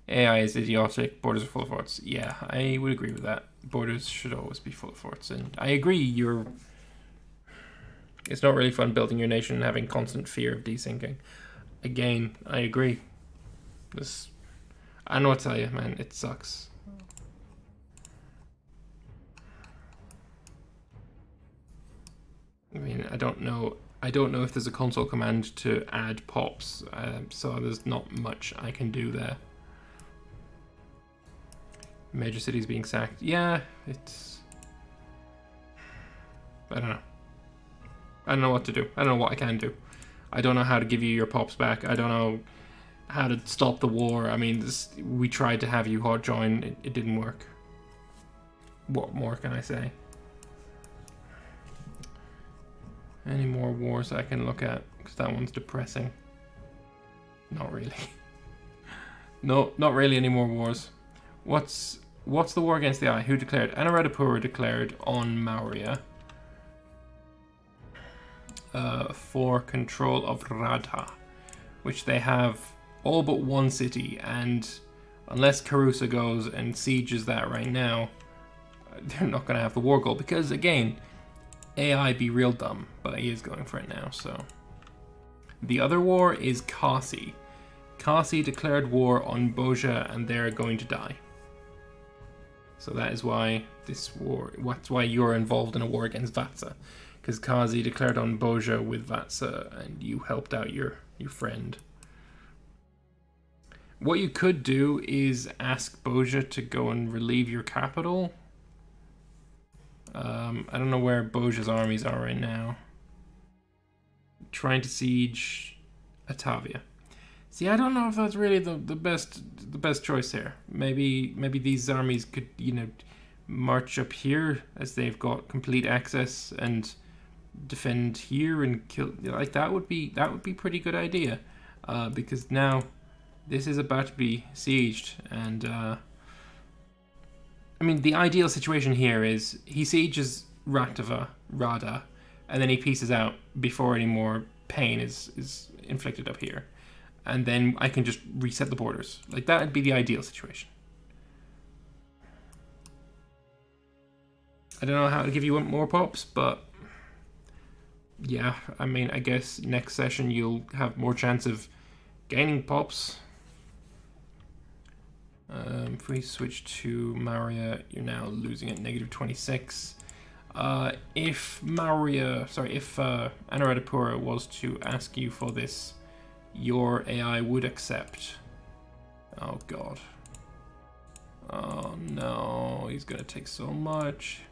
AI is idiotic, borders are full of forts. Yeah, I would agree with that. Borders should always be full of forts, and I agree, it's not really fun building your nation and having constant fear of desyncing. Again, I agree. I don't know what to tell you, man, it sucks. I mean, I don't know if there's a console command to add pops, so there's not much I can do there. Major cities being sacked. Yeah, it's... I don't know. I don't know what to do. I don't know what I can do. I don't know how to give you your pops back. I don't know how to stop the war. I mean, we tried to have you hard join. It didn't work. What more can I say? Any more wars I can look at? Because that one's depressing. Not really. No, not really any more wars. What's the war against the Eye? Who declared? Anuradhapura declared on Maurya for control of Radha, which they have all but one city, and unless Karusa goes and sieges that right now, they're not going to have the war goal, because again, AI be real dumb, but he is going for it now, so. The other war is Kasi. Kasi declared war on Boja, and they're going to die. So that is why this war, that's why you're involved in a war against Vatsa. Because Kasi declared on Boja with Vatsa, and you helped out your friend. What you could do is ask Boja to go and relieve your capital. I don't know where Boja's armies are right now. Trying to siege Atavia. See, I don't know if that's really the best choice here. Maybe these armies could, you know, march up here as they've got complete access and defend here and kill. Like that would be pretty good idea, because now this is about to be sieged, and I mean the ideal situation here is he sieges Radha, and then he pieces out before any more pain is inflicted up here. And then I can just reset the borders. Like, that would be the ideal situation. I don't know how to give you more pops, but... yeah, I mean, I guess next session you'll have more chance of gaining pops. If we switch to Maurya, you're now losing at -26. If Anuradhapura was to ask you for this, your AI would accept. Oh god. Oh no, he's gonna take so much.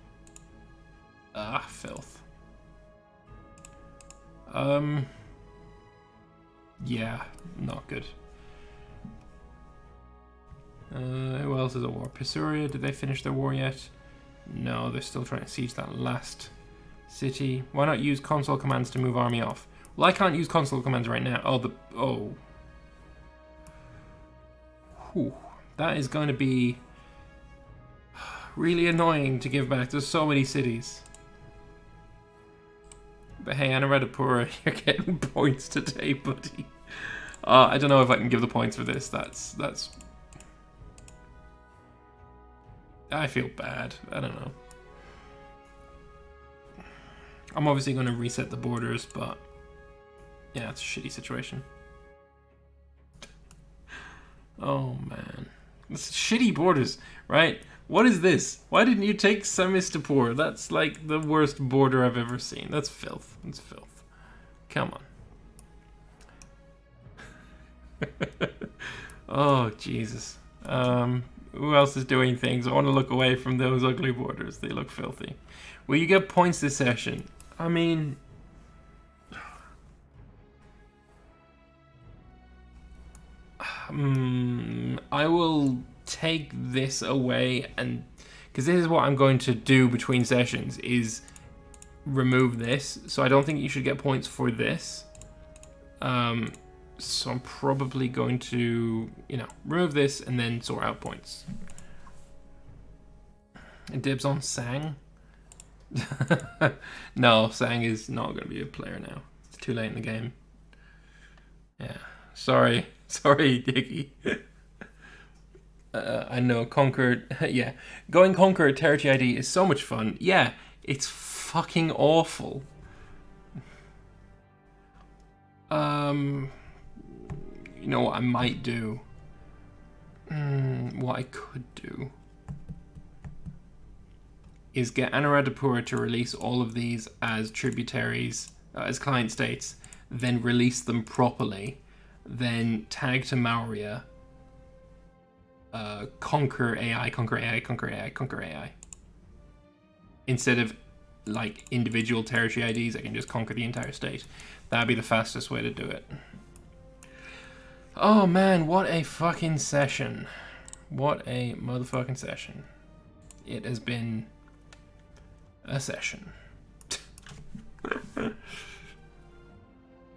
Ah, filth. Yeah, not good. Who else is at war? Pisuria, did they finish their war yet? No, they're still trying to siege that last city. Why not use console commands to move army off? Well, I can't use console commands right now. Oh. Whew. That is going to be really annoying to give back. There's so many cities. But hey, Anuradhapura, you're getting points today, buddy. I don't know if I can give the points for this. That's... I feel bad. I don't know. I'm obviously going to reset the borders, but... yeah, it's a shitty situation. Oh, man. It's shitty borders, right? What is this? Why didn't you take Samistapur? That's like the worst border I've ever seen. That's filth. It's filth. Come on. Oh, Jesus. Who else is doing things? I want to look away from those ugly borders. They look filthy. Will you get points this session? I mean... I will take this away, and because this is what I'm going to do between sessions, is remove this. So I don't think you should get points for this. So I'm probably going to, you know, remove this and then sort out points. And dibs on Sang. No, Sang is not going to be a player now. It's too late in the game. Yeah, sorry, Diggy. I know, Conquer, yeah. Going Conquer territory ID is so much fun. Yeah, it's fucking awful. You know what I might do? What I could do is get Anuradhapura to release all of these as tributaries, as client states, then release them properly, then tag to Maurya, conquer AI, conquer AI, conquer AI, conquer AI. Instead of like individual territory IDs, I can just conquer the entire state. That'd be the fastest way to do it. Oh man, what a fucking session. What a motherfucking session. It has been a session.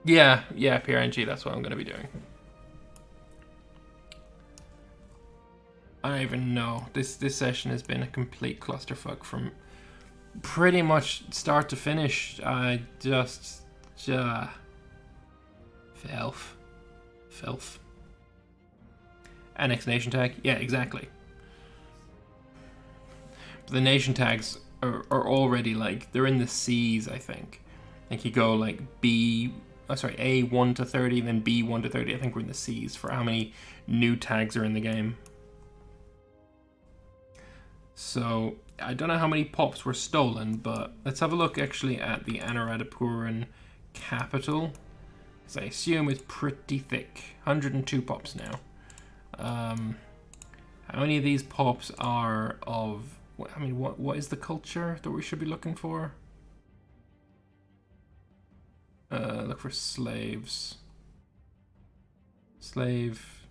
yeah, PRNG, that's what I'm going to be doing. I don't even know. This session has been a complete clusterfuck from pretty much start to finish. I just... Filth. Annex nation tag? Yeah, exactly. But the nation tags are already like, they're in the C's, I think. I think you go like A 1 to 30, then B 1 to 30. I think we're in the C's for how many new tags are in the game. So, I don't know how many pops were stolen, but let's have a look actually at the Anuradhapuran capital. Because I assume it's pretty thick. 102 pops now. How many of these pops are of... I mean, what is the culture that we should be looking for? Look for slaves. Slave.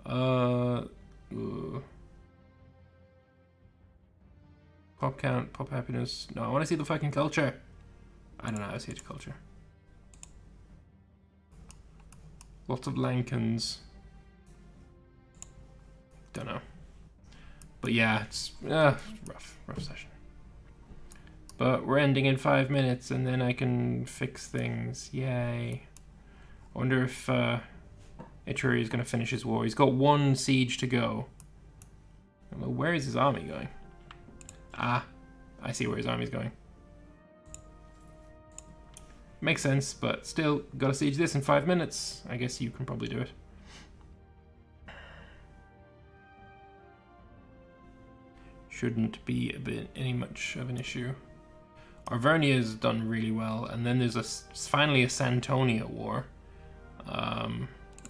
Pop count, pop happiness. No, I want to see the fucking culture. I don't know how to see the culture. Lots of Lankans. Don't know. But yeah, it's rough session. But we're ending in 5 minutes and then I can fix things. Yay. I wonder if Ichiri is going to finish his war. He's got 1 siege to go. Well, where is his army going? Ah, I see where his army's going. Makes sense, but still, gotta siege this in 5 minutes. I guess you can probably do it. Shouldn't be any much of an issue. Arvernia's done really well, and then there's finally a Santonia war. Are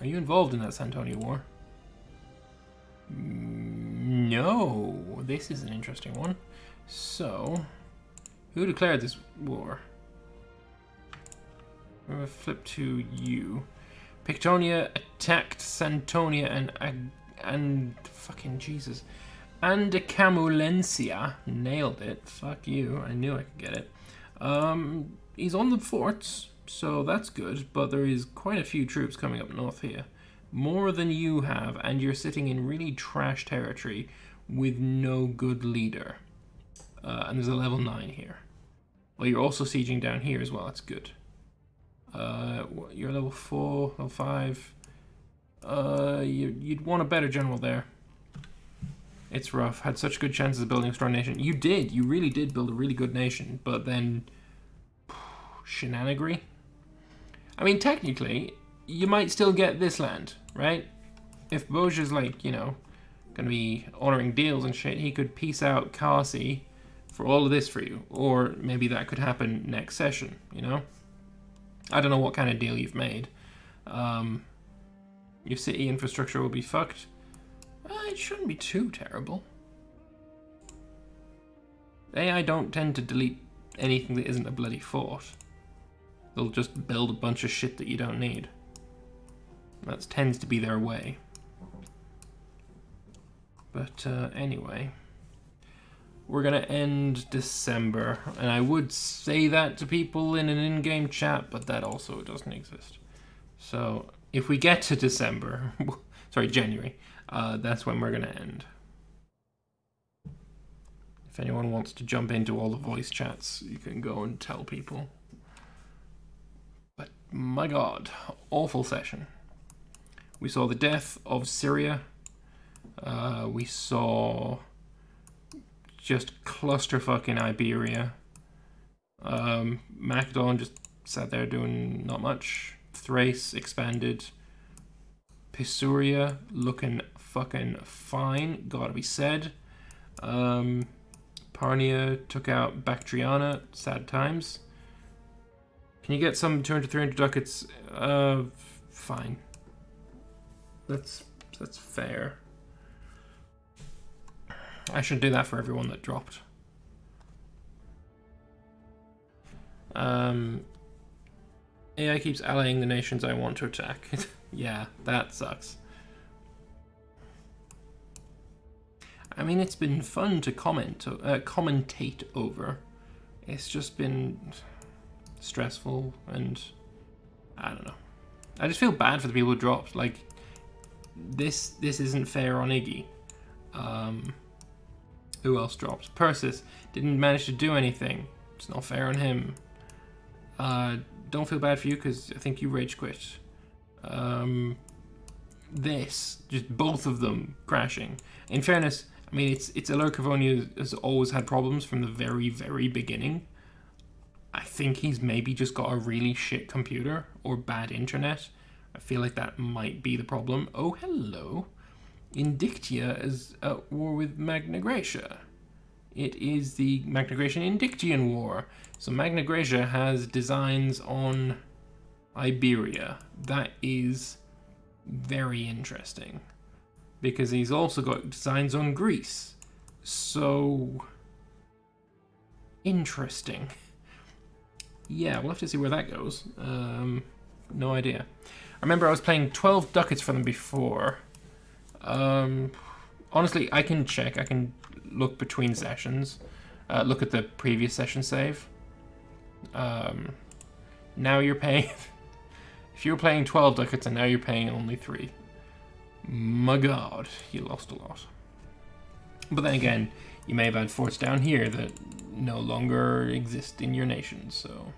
you involved in that Santonia war? No, this is an interesting one. So, who declared this war? I'm gonna flip to you. Pictonia attacked Santonia and fucking Jesus. Andecamulencia nailed it. Fuck you. I knew I could get it. He's on the forts, so that's good, but there is quite a few troops coming up north here. More than you have, and you're sitting in really trash territory with no good leader. And there's a level 9 here. Well, you're also sieging down here as well. That's good. You're level 4, level 5. You'd want a better general there. It's rough. Had such good chances of building a strong nation. You did. You really did build a really good nation. But then... shenanigery? I mean, technically, you might still get this land, right? If Boja's like, you know, gonna be honoring deals and shit, he could peace out Kasi for all of this for you. Or maybe that could happen next session, you know? I don't know what kind of deal you've made. Your city infrastructure will be fucked. It shouldn't be too terrible. AI don't tend to delete anything that isn't a bloody fort. They'll just build a bunch of shit that you don't need. That tends to be their way. But anyway, we're gonna end December, and I would say that to people in an in-game chat, but that also doesn't exist. So if we get to December, sorry, January, that's when we're gonna end. If anyone wants to jump into all the voice chats, you can go and tell people. But my god, awful session. We saw the death of Syria. We saw just clusterfuck in Iberia. Macedon just sat there doing not much. Thrace expanded. Pisuria looking fucking fine, gotta be said. Parnia took out Bactriana, sad times. Can you get some 200, 300 ducats? Fine. That's fair. I should do that for everyone that dropped. AI keeps allying the nations I want to attack. Yeah, that sucks. I mean, it's been fun to commentate over. It's just been stressful, and I don't know. I just feel bad for the people who dropped. Like, this isn't fair on Iggy. Who else dropped? Persis didn't manage to do anything. It's not fair on him. Don't feel bad for you because I think you rage quit. This, just both of them crashing. In fairness, I mean, it's Alert Cavonia has always had problems from the very, very beginning. I think he's maybe just got a really shit computer or bad internet. I feel like that might be the problem. Oh, hello. Indictia is at war with Magna Graecia. It is the Magna Graecian Indictian War. So Magna Graecia has designs on Iberia. That is very interesting, because he's also got designs on Greece. So interesting. Yeah, we'll have to see where that goes. No idea. I remember I was playing 12 ducats for them before. Honestly, I can check. I can look between sessions. Look at the previous session save. Now you're paying... If you were playing 12 ducats and now you're paying only 3. My god, you lost a lot. But then again, you may have had forts down here that no longer exist in your nation, so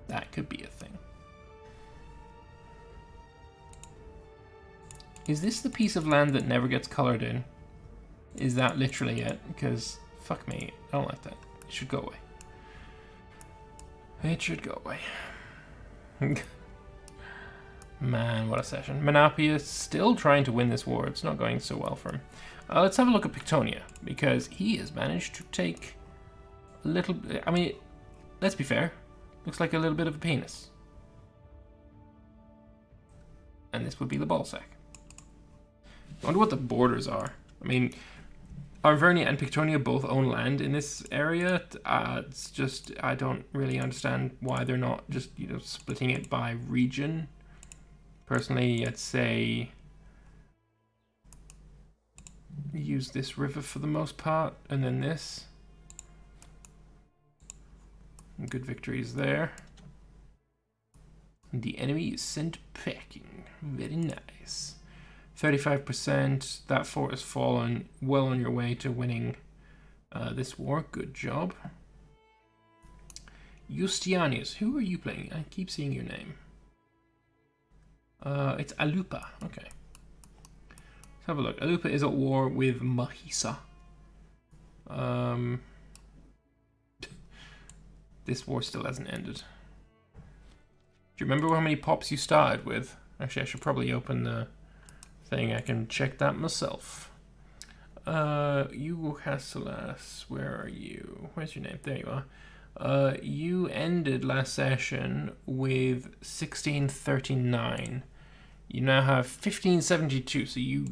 that could be a thing. Is this the piece of land that never gets colored in? Is that literally it? Because, fuck me, I don't like that. It should go away. It should go away. Man, what a session. Menapia is still trying to win this war. It's not going so well for him. Let's have a look at Pictonia, because he has managed to take a little... I mean, let's be fair. Looks like a little bit of a penis. And this would be the ballsack. I wonder what the borders are. I mean, Arvernia and Pictonia both own land in this area. It's just, I don't really understand why they're not just, you know, splitting it by region. Personally, I'd say use this river for the most part, and then this. Good victories there. The enemy is sent packing. Very nice. 35%. That fort has fallen. Well on your way to winning this war. Good job. Justianius. Who are you playing? I keep seeing your name. It's Alupa. Okay. Let's have a look. Alupa is at war with Mahisa. This war still hasn't ended. Do you remember how many pops you started with? Actually, I should probably open the thing. I can check that myself. You Hasilas, where are you? Where's your name? There you are. You ended last session with 1639. You now have 1572, so you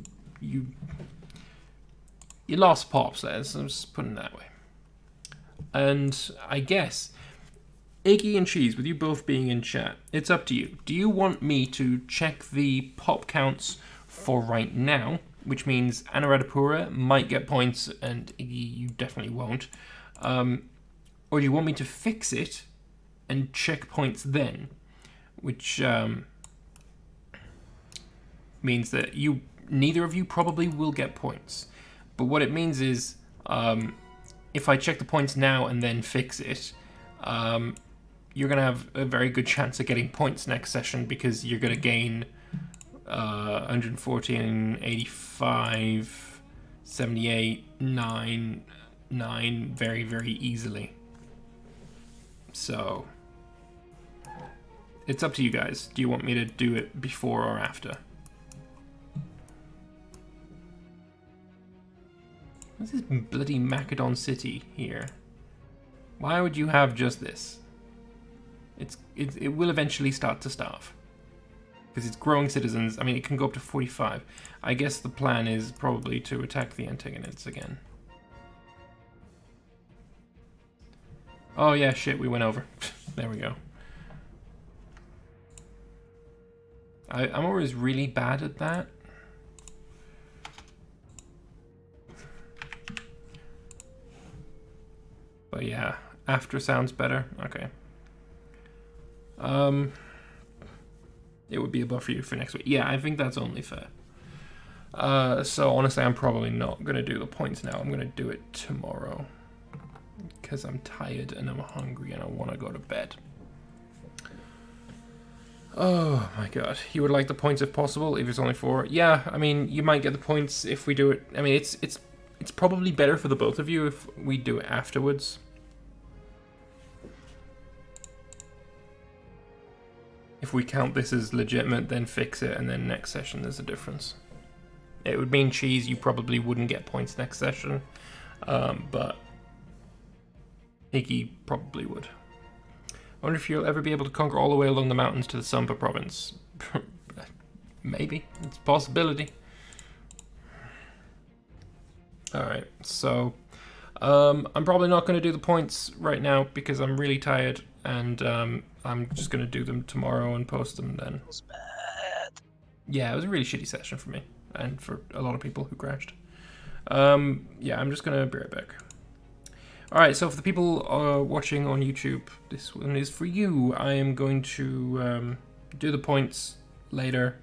lost pops, I'm just putting it that way. And I guess, Iggy and Cheese, with you both being in chat, it's up to you. Do you want me to check the pop counts for right now, which means Anuradhapura might get points and Iggy, you definitely won't, or do you want me to fix it and check points then, which means that neither of you probably will get points. But what it means is, if I check the points now and then fix it, you're going to have a very good chance of getting points next session, because you're going to gain 114, 85, 78, 9, 9 very, very easily. So it's up to you guys. Do you want me to do it before or after? What's this bloody Macedon city here? Why would you have just this? It will eventually start to starve. Because it's growing citizens. I mean, it can go up to 45. I guess the plan is probably to attack the Antagonids again. Oh yeah, shit, we went over. There we go. I'm always really bad at that. But yeah, after sounds better. Okay. It would be a buffer for next week. Yeah, I think that's only fair. So honestly, I'm probably not going to do the points now. I'm going to do it tomorrow. Because I'm tired and I'm hungry and I want to go to bed. Oh my god. You would like the points if possible, if it's only 4? Yeah, I mean, you might get the points if we do it. I mean, it's probably better for the both of you if we do it afterwards. If we count this as legitimate, then fix it, and then next session there's a difference. It would mean, Cheese, you probably wouldn't get points next session, but Higgy probably would. I wonder if you'll ever be able to conquer all the way along the mountains to the Sumba province. Maybe. It's a possibility. Alright, so I'm probably not going to do the points right now because I'm really tired, and I'm just going to do them tomorrow and post them then. It was bad. Yeah, it was a really shitty session for me, and for a lot of people who crashed. Yeah, I'm just going to be right back. Alright, so for the people watching on YouTube, this one is for you. I am going to do the points later.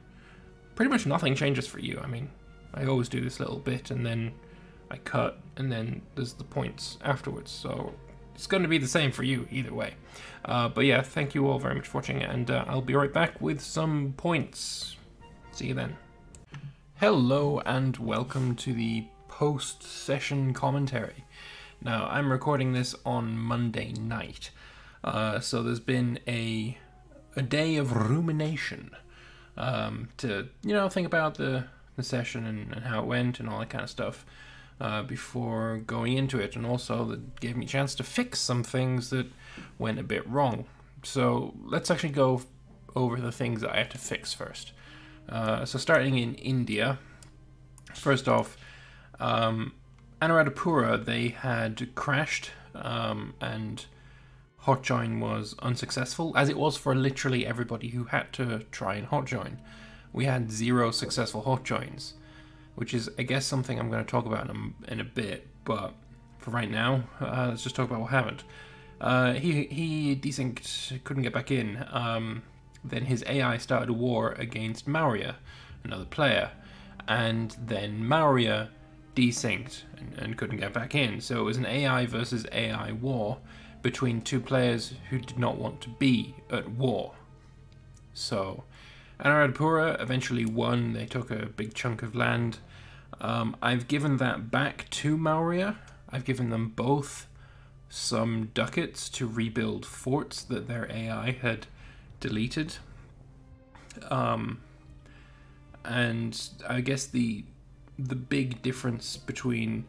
Pretty much nothing changes for you. I mean, I always do this little bit, and then I cut, and then there's the points afterwards. So it's going to be the same for you either way. But yeah, thank you all very much for watching, and I'll be right back with some points. See you then. Hello, and welcome to the post-session commentary. Now, I'm recording this on Monday night, so there's been a day of rumination to, you know, think about the session and how it went and all that kind of stuff before going into it, and also that gave me a chance to fix some things that went a bit wrong. So let's actually go over the things that I had to fix first. So starting in India, first off, Anuradhapura, they had crashed, and hotjoin was unsuccessful, as it was for literally everybody who had to try and hotjoin. We had 0 successful hotjoins, which is, I guess, something I'm going to talk about in a bit, but for right now, let's just talk about what happened. He desynced, couldn't get back in. Then his AI started a war against Maurya, another player, and then Maurya desynced and couldn't get back in. So it was an AI versus AI war between 2 players who did not want to be at war. So Anuradhapura eventually won. They took a big chunk of land. I've given that back to Maurya. I've given them both some ducats to rebuild forts that their AI had deleted. And I guess the big difference between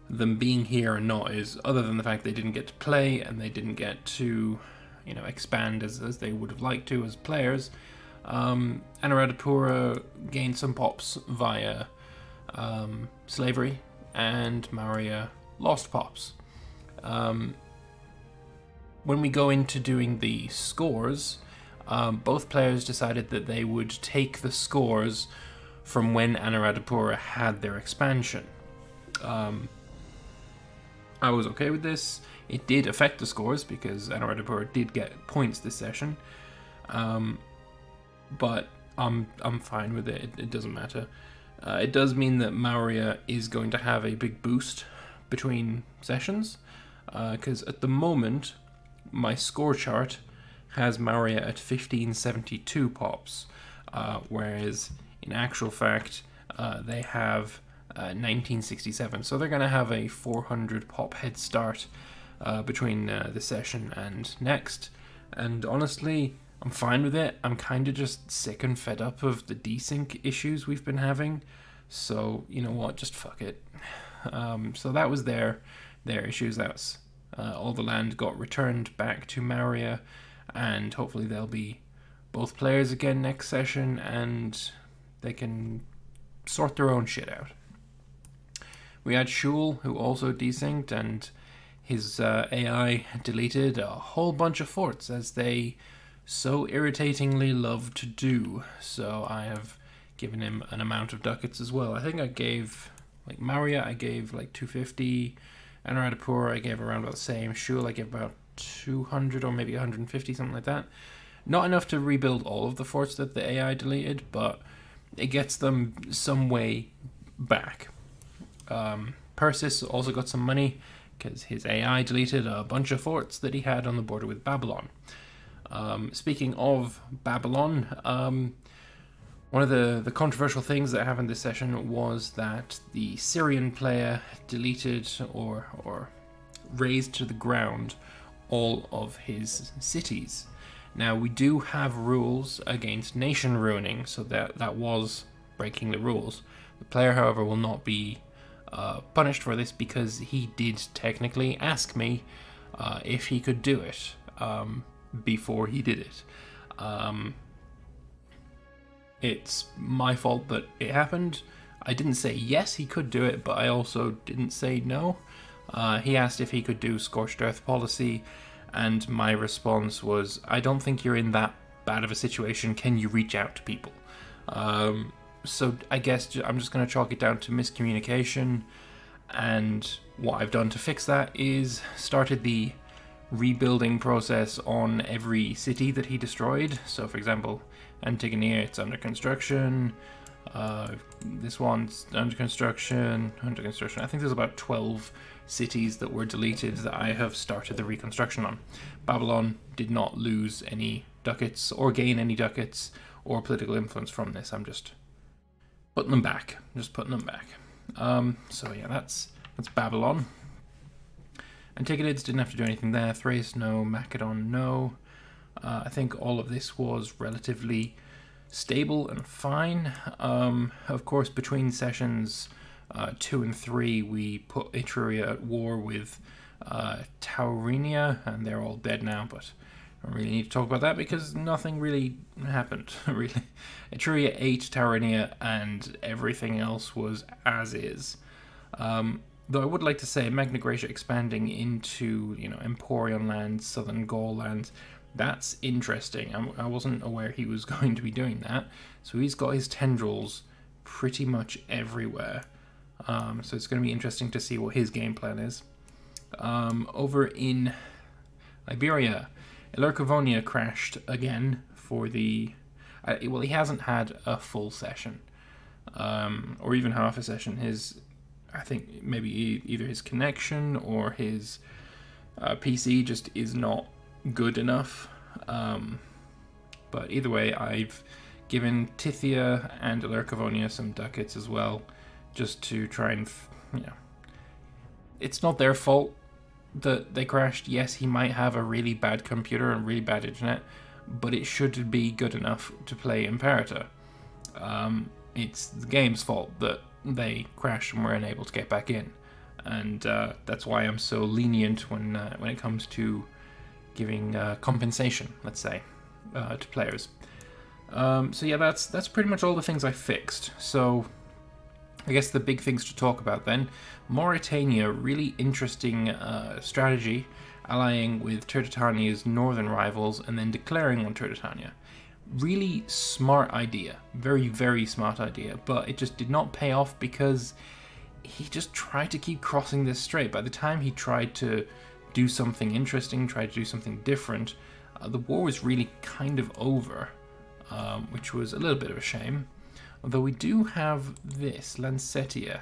them being here and not is, other than the fact they didn't get to play and they didn't get to, you know, expand as they would have liked to as players, Anuradhapura gained some pops via slavery, and Maurya lost pops. When we go into doing the scores, both players decided that they would take the scores from when Anuradhapura had their expansion. I was okay with this. It did affect the scores because Anuradhapura did get points this session, but I'm fine with it. It doesn't matter. It does mean that Maurya is going to have a big boost between sessions, because at the moment my score chart has Maurya at 1572 pops. whereas in actual fact they have 1967. So they're going to have a 400 pop head start between this session and next. And honestly, I'm fine with it. I'm kind of just sick and fed up of the desync issues we've been having. So, you know what, just fuck it. So that was their issues. That's all the land got returned back to Maria, and hopefully they'll be both players again next session, and they can sort their own shit out. We had Shul, who also desynced, and his AI deleted a whole bunch of forts, as they so irritatingly love to do. So I have given him an amount of ducats as well. I think I gave, like Maria, I gave like 250, Anuradhapur I gave around about the same, Shul I gave about 200 or maybe 150, something like that. Not enough to rebuild all of the forts that the AI deleted, but it gets them some way back. Persis also got some money because his AI deleted a bunch of forts that he had on the border with Babylon. Speaking of Babylon, one of the controversial things that happened this session was that the Syrian player deleted or razed to the ground all of his cities. Now, we do have rules against nation ruining, so that was breaking the rules. The player, however, will not be punished for this because he did technically ask me if he could do it before he did it. It's my fault that it happened. I didn't say yes, he could do it, but I also didn't say no. He asked if he could do Scorched Earth policy, and my response was, I don't think you're in that bad of a situation. Can you reach out to people? So I guess I'm just going to chalk it down to miscommunication, and what I've done to fix that is started the rebuilding process on every city that he destroyed. So for example, Antigone, it's under construction. This one's under construction. I think there's about 12 cities that were deleted that I have started the reconstruction on. Babylon did not lose any ducats or gain any ducats or political influence from this. I'm just putting them back. So yeah, that's Babylon. Antigonids didn't have to do anything there. Thrace, no. Macedon, no. I think all of this was relatively stable and fine. Of course, between sessions 2 and 3, we put Etruria at war with Taurinia, and they're all dead now, but I don't really need to talk about that because nothing really happened, really. Etruria ate Taurinia, and everything else was as is. Though I would like to say Magna Graecia expanding into, Emporion lands, Southern Gaul lands, that's interesting. I wasn't aware he was going to be doing that. So he's got his tendrils pretty much everywhere. So it's going to be interesting to see what his game plan is. Over in Iberia, Elercovonia crashed again for the... well, he hasn't had a full session, or even half a session. I think maybe either his connection or his PC just is not good enough. But either way, I've given Tithia and Elercovonia some ducats as well, just to try and, it's not their fault that they crashed. Yes, he might have a really bad computer and really bad internet, but it should be good enough to play Imperator. It's the game's fault that they crashed and were unable to get back in, and that's why I'm so lenient when it comes to giving compensation, let's say, to players. So yeah, that's pretty much all the things I fixed. So I guess the big things to talk about then: Mauritania, really interesting strategy, allying with Turdetania's northern rivals and then declaring on Turdetania. Really smart idea, very, very smart idea, but it just did not pay off because he just tried to keep crossing this strait. By the time he tried to do something interesting, tried to do something different, the war was really kind of over, which was a little bit of a shame. Although we do have this, Lancetia.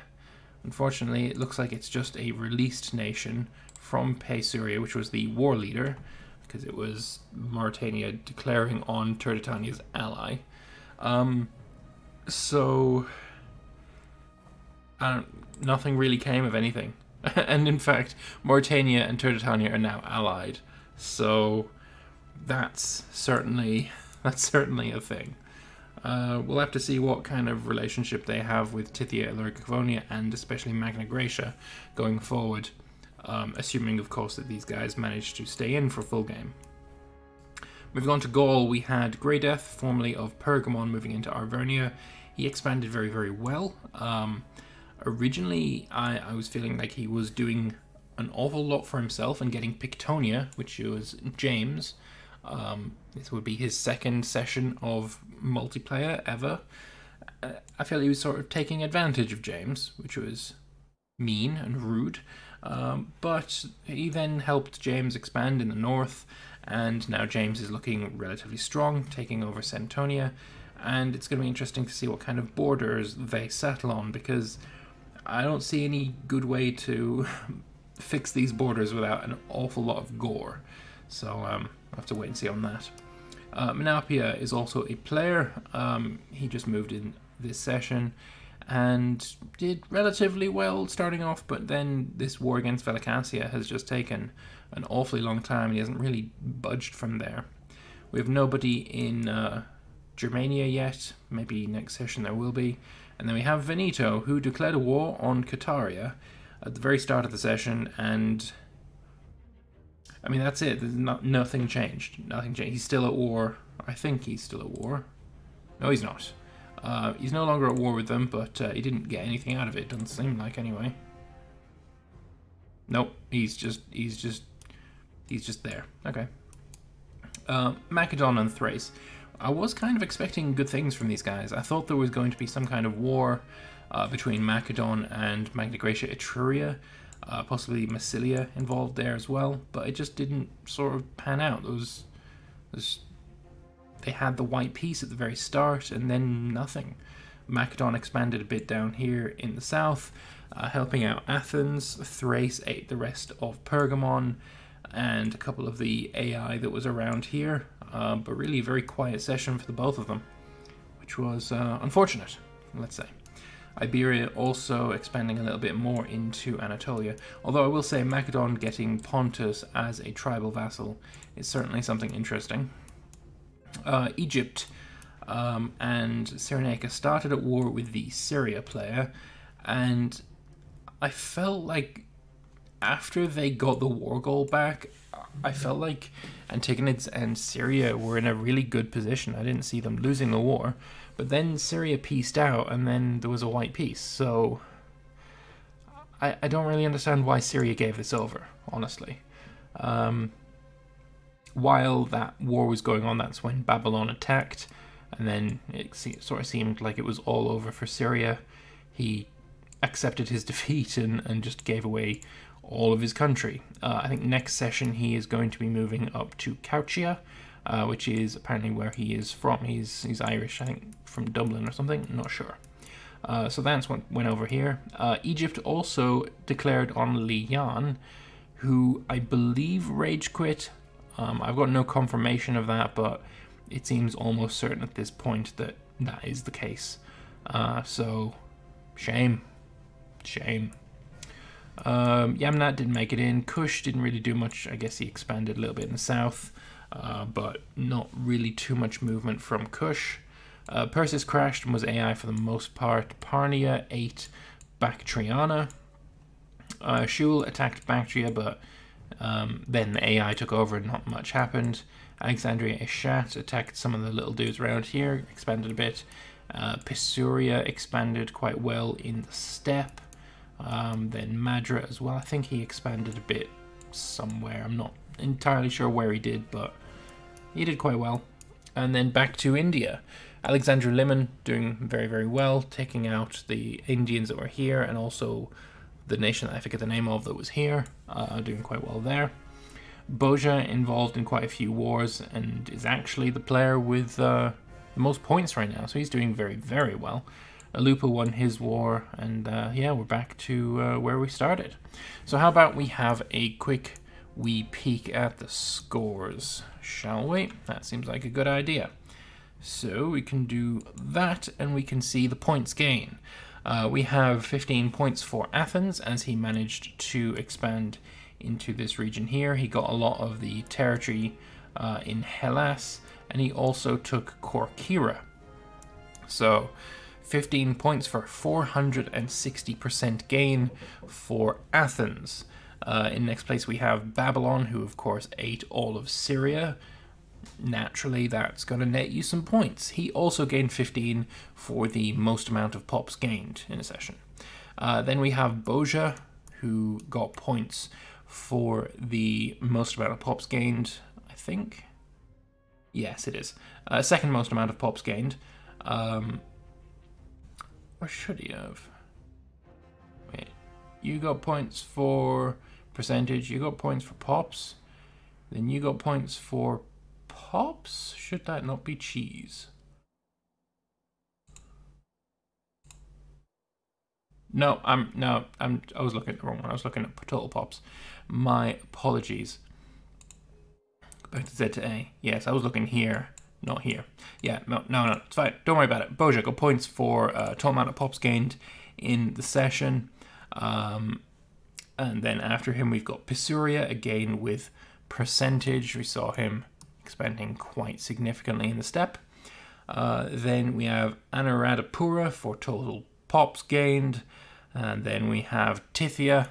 Unfortunately, it looks like it's just a released nation from Paesuria, which was the war leader, because it was Mauritania declaring on Turdetania's ally. So nothing really came of anything. And in fact, Mauritania and Turdetania are now allied. So that's certainly a thing. We'll have to see what kind of relationship they have with Tithia, Illyricavonia, and especially Magna Graecia going forward, assuming, of course, that these guys manage to stay in for full game. Moving on to Gaul, we had Grey Death, formerly of Pergamon, moving into Arvernia. He expanded very, very well. Originally, I was feeling like he was doing an awful lot for himself and getting Pictonia, which was James. This would be his second session of multiplayer ever. I feel he was sort of taking advantage of James, which was mean and rude. But he then helped James expand in the north, and now James is looking relatively strong, taking over Centonia, and it's going to be interesting to see what kind of borders they settle on, because I don't see any good way to fix these borders without an awful lot of gore. So I'll have to wait and see on that. Menapia is also a player. He just moved in this session and did relatively well starting off, but then this war against Velicasia has just taken an awfully long time, and he hasn't really budged from there. We have nobody in Germania yet. Maybe next session there will be. And then we have Veneto, who declared a war on Cataria at the very start of the session, and I mean, that's it. There's nothing changed. Nothing changed. He's still at war. I think he's still at war. No, he's not. He's no longer at war with them, but he didn't get anything out of it. Doesn't seem like, anyway. Nope. He's just there. Okay. Macedon and Thrace. I was kind of expecting good things from these guys. I thought there was going to be some kind of war between Macedon and Magna Graecia Etruria, possibly Massilia involved there as well, but it just didn't sort of pan out. They had the white piece at the very start, and then nothing. Macedon expanded a bit down here in the south, helping out Athens. Thrace ate the rest of Pergamon, and a couple of the AI that was around here, but really a very quiet session for the both of them, which was unfortunate, let's say. Iberia also expanding a little bit more into Anatolia, although I will say Macedon getting Pontus as a tribal vassal is certainly something interesting. Egypt and Cyrenaica started at war with the Syria player, and I felt like after they got the war goal back, I felt like Antigonids and Syria were in a really good position. I didn't see them losing the war, but then Syria pieced out, and then there was a white peace, so I don't really understand why Syria gave this over, honestly. While that war was going on, that's when Babylon attacked, and then it sort of seemed like it was all over for Syria. He accepted his defeat and just gave away all of his country. I think next session he is going to be moving up to Cauchia, which is apparently where he is from. He's Irish, I think from Dublin or something, I'm not sure. So that's what went over here. Egypt also declared on Lian, who I believe rage quit. I've got no confirmation of that, but it seems almost certain at this point that that is the case. So, shame. Yamnat didn't make it in. Kush didn't really do much. I guess he expanded a little bit in the south, but not really too much movement from Kush. Persis crashed and was AI for the most part. Parnia ate Bactriana. Shul attacked Bactria, but then the AI took over and not much happened. Alexandria Ishat attacked some of the little dudes around here, expanded a bit. Pisuria expanded quite well in the steppe. Then Madra as well. I think he expanded a bit somewhere. I'm not entirely sure where he did, but he did quite well. And then back to India. Alexandra Liman doing very, very well, taking out the Indians that were here, and also the nation that I forget the name of that was here, doing quite well there. Boja involved in quite a few wars and is actually the player with the most points right now, so he's doing very, very well. Alupa won his war, and yeah, we're back to where we started. So how about we have a quick wee peek at the scores, shall we? That seems like a good idea. So we can do that, and we can see the points gain. We have 15 points for Athens, as he managed to expand into this region here. He got a lot of the territory in Hellas, and he also took Corcyra. So 15 points for 460% gain for Athens. In next place we have Babylon, who of course ate all of Syria. Naturally, that's going to net you some points. He also gained 15 for the most amount of pops gained in a session. Then we have Boja, who got points for the most amount of pops gained, I think. Yes, it is. Second most amount of pops gained. Or should he have? Wait, you got points for percentage, you got points for pops, then you got points for pops? Should that not be cheese? No, I was looking at the wrong one. I was looking at total pops. My apologies. Back to Z to A. Yes, I was looking here, not here. Yeah, no, it's fine. Don't worry about it. Boja got points for total amount of pops gained in the session. And then after him, we've got Pisuria, again with percentage. We saw him expanding quite significantly in the step. Then we have Anuradhapura for total pops gained. And then we have Tithia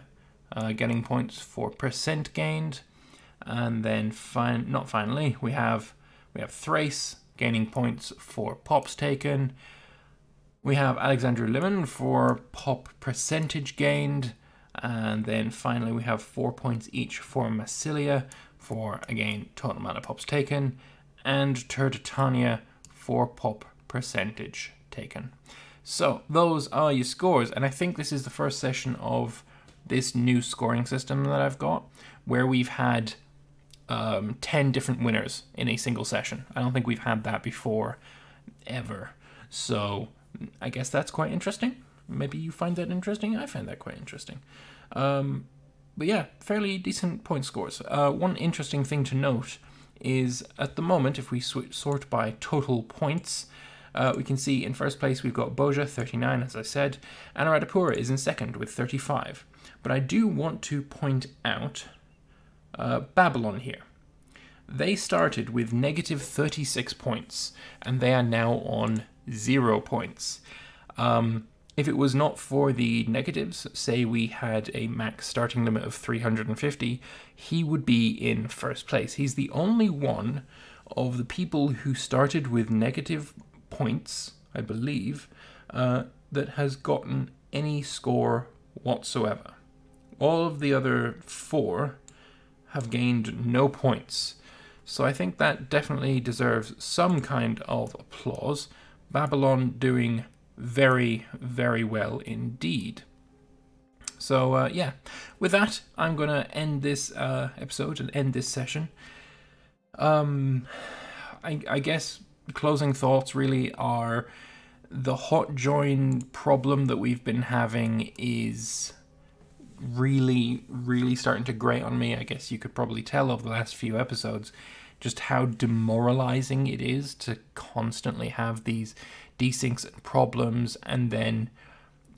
getting points for percent gained. And then finally, we have Thrace gaining points for pops taken. We have Alexandru Limon for pop percentage gained. And then finally we have 4 points each for Massilia for, again, total amount of pops taken. And Turdetania for pop percentage taken. So those are your scores. And I think this is the first session of this new scoring system that I've got, where we've had 10 different winners in a single session. I don't think we've had that before, ever. So I guess that's quite interesting. Maybe you find that interesting. I find that quite interesting. But yeah, fairly decent point scores. One interesting thing to note is at the moment, if we sort by total points, we can see in first place we've got Boja, 39, as I said. Anuradhapura is in second with 35. But I do want to point out Babylon here. They started with negative 36 points, and they are now on 0 points. If it was not for the negatives, say we had a max starting limit of 350, he would be in first place. He's the only one of the people who started with negative points, I believe, that has gotten any score whatsoever. All of the other 4 have gained no points. So I think that definitely deserves some kind of applause. Babylon doing very, very well indeed. So yeah, with that, I'm going to end this episode and end this session. I guess closing thoughts really are the hot join problem that we've been having is really, really starting to grate on me. I guess you could probably tell over the last few episodes just how demoralizing it is to constantly have these desyncs and problems, and then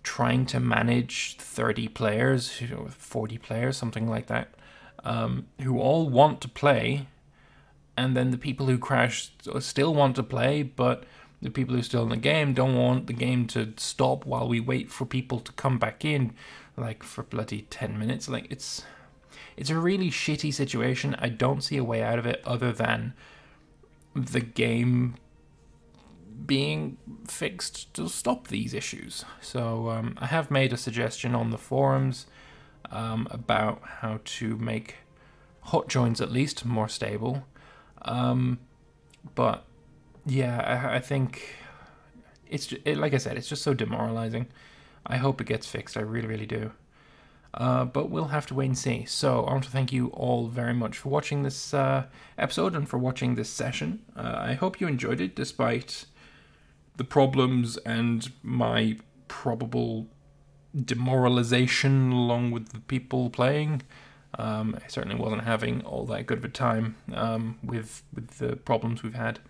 trying to manage 30 players, 40 players, something like that, who all want to play, and then the people who crash still want to play, but the people who are still in the game don't want the game to stop while we wait for people to come back in, like for bloody 10 minutes. Like, it's a really shitty situation. I don't see a way out of it other than the game being fixed to stop these issues. So I have made a suggestion on the forums about how to make hot joins at least more stable. But yeah, I think like I said, it's just so demoralizing. I hope it gets fixed. I really, really do. But we'll have to wait and see. So I want to thank you all very much for watching this episode and for watching this session. I hope you enjoyed it despite the problems and my probable demoralization along with the people playing. I certainly wasn't having all that good of a time with the problems we've had.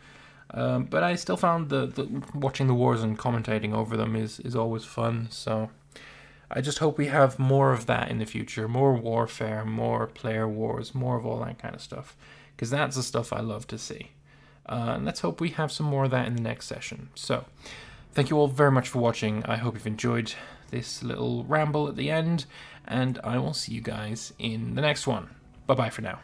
But I still found the watching the wars and commentating over them is always fun. So I just hope we have more of that in the future, more warfare, more player wars, more of all that kind of stuff, because that's the stuff I love to see. And let's hope we have some more of that in the next session. So thank you all very much for watching. I hope you've enjoyed this little ramble at the end, and I will see you guys in the next one. Bye bye for now.